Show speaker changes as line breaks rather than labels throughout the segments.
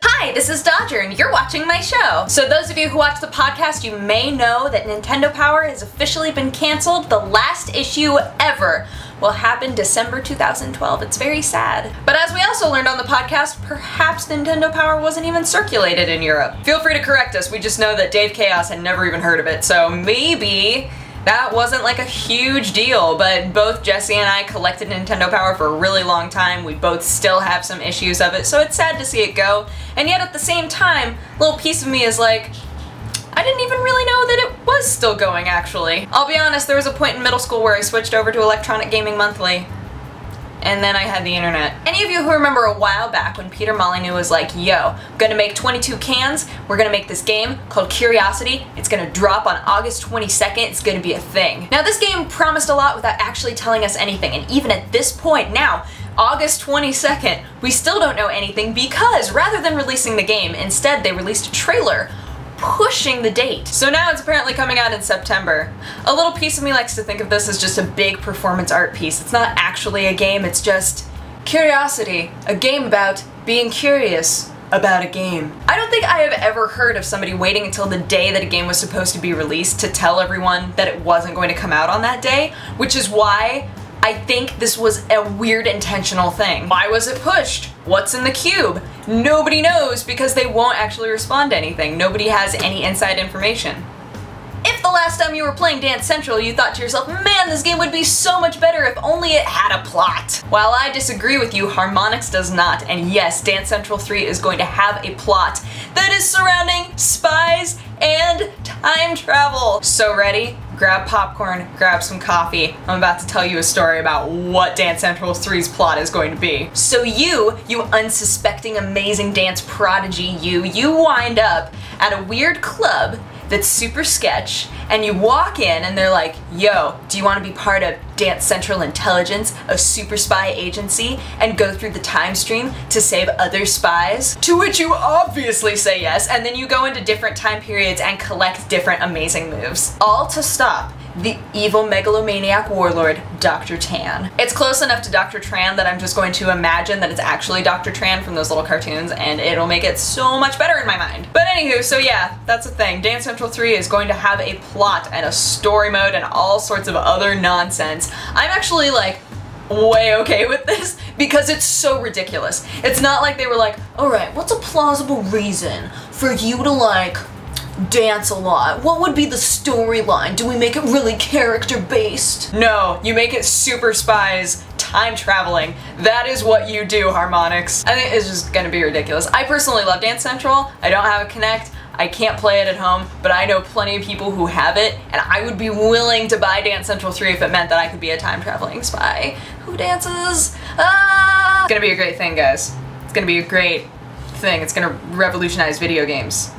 Hi, this is Dodger, and you're watching my show. So those of you who watch the podcast, you may know that Nintendo Power has officially been canceled. The last issue ever will happen December 2012. It's very sad. But as we also learned on the podcast, perhaps Nintendo Power wasn't even circulated in Europe. Feel free to correct us, we just know that Dave Chaos had never even heard of it, so maybe that wasn't like a huge deal, but both Jesse and I collected Nintendo Power for a really long time. We both still have some issues of it, so it's sad to see it go. And yet at the same time, a little piece of me is like, I didn't even really know that it was still going, actually. I'll be honest, there was a point in middle school where I switched over to Electronic Gaming Monthly, and then I had the internet. Any of you who remember a while back when Peter Molyneux was like, yo, I'm gonna make 22 cans, we're gonna make this game called Curiosity, it's gonna drop on August 22nd, it's gonna be a thing. Now this game promised a lot without actually telling us anything, and even at this point now, August 22nd, we still don't know anything because rather than releasing the game, instead they released a trailer pushing the date. So now it's apparently coming out in September. A little piece of me likes to think of this as just a big performance art piece. It's not actually a game, it's just Curiosity, a game about being curious about a game. I don't think I have ever heard of somebody waiting until the day that a game was supposed to be released to tell everyone that it wasn't going to come out on that day, which is why I think this was a weird intentional thing. Why was it pushed? What's in the cube? Nobody knows because they won't actually respond to anything. Nobody has any inside information. If the last time you were playing Dance Central you thought to yourself, man, this game would be so much better if only it had a plot. While I disagree with you, Harmonix does not, and yes, Dance Central 3 is going to have a plot that is surrounding spies and time travel. So ready? Grab popcorn, grab some coffee. I'm about to tell you a story about what Dance Central 3's plot is going to be. So you unsuspecting amazing dance prodigy, you wind up at a weird club that's super sketch, and you walk in and they're like, yo, do you want to be part of Dance Central Intelligence, a super spy agency, and go through the time stream to save other spies? To which you obviously say yes, and then you go into different time periods and collect different amazing moves. All to stop the evil megalomaniac warlord, Dr. Tan. It's close enough to Dr. Tran that I'm just going to imagine that it's actually Dr. Tran from those little cartoons, and it'll make it so much better in my mind. But anywho, so yeah, that's the thing. Dance Central 3 is going to have a plot and a story mode and all sorts of other nonsense. I'm actually like way okay with this because it's so ridiculous. It's not like they were like, alright, what's a plausible reason for you to like dance a lot? What would be the storyline? Do we make it really character-based? No, you make it super spies, time traveling. That is what you do, Harmonix. I think it's just gonna be ridiculous. I personally love Dance Central. I don't have a Kinect. I can't play it at home, but I know plenty of people who have it, and I would be willing to buy Dance Central 3 if it meant that I could be a time-traveling spy who dances. Ah! It's gonna be a great thing, guys. It's gonna be a great thing. It's gonna revolutionize video games.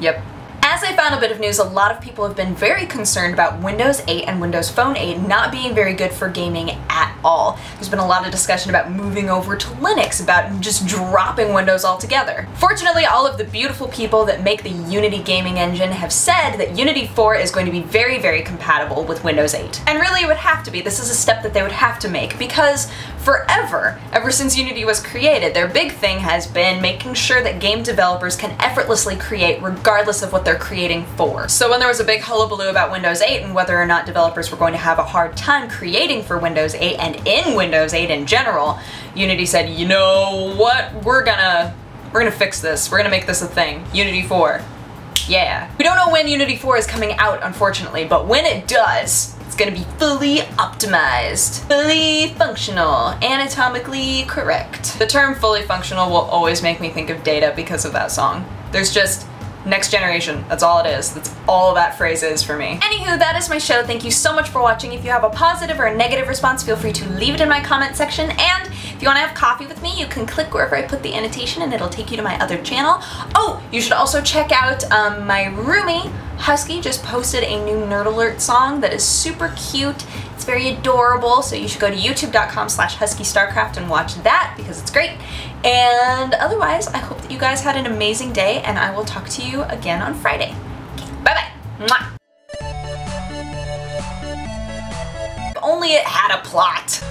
Yep. As I found a bit of news, a lot of people have been very concerned about Windows 8 and Windows Phone 8 not being very good for gaming at all. There's been a lot of discussion about moving over to Linux, about just dropping Windows altogether. Fortunately, all of the beautiful people that make the Unity gaming engine have said that Unity 4 is going to be very, very compatible with Windows 8. And really it would have to be. This is a step that they would have to make because forever, ever since Unity was created, their big thing has been making sure that game developers can effortlessly create regardless of what they're creating for. So when there was a big hullabaloo about Windows 8 and whether or not developers were going to have a hard time creating for Windows 8 and in Windows 8 in general, Unity said, you know what, we're gonna fix this. We're gonna make this a thing. Unity 4. Yeah. We don't know when Unity 4 is coming out, unfortunately, but when it does, it's gonna be fully optimized, fully functional, anatomically correct. The term fully functional will always make me think of Data because of that song. There's just next generation. That's all it is. That's all that phrase is for me. Anywho, that is my show. Thank you so much for watching. If you have a positive or a negative response, feel free to leave it in my comment section. And if you want to have coffee with me, you can click wherever I put the annotation and it'll take you to my other channel. Oh, you should also check out my roomie, Husky, just posted a new Nerd Alert song that is super cute. It's very adorable, so you should go to youtube.com/HuskyStarcraft and watch that because it's great. And otherwise, I hope that you guys had an amazing day, and I will talk to you again on Friday. Okay, bye-bye. Mwah. If only it had a plot.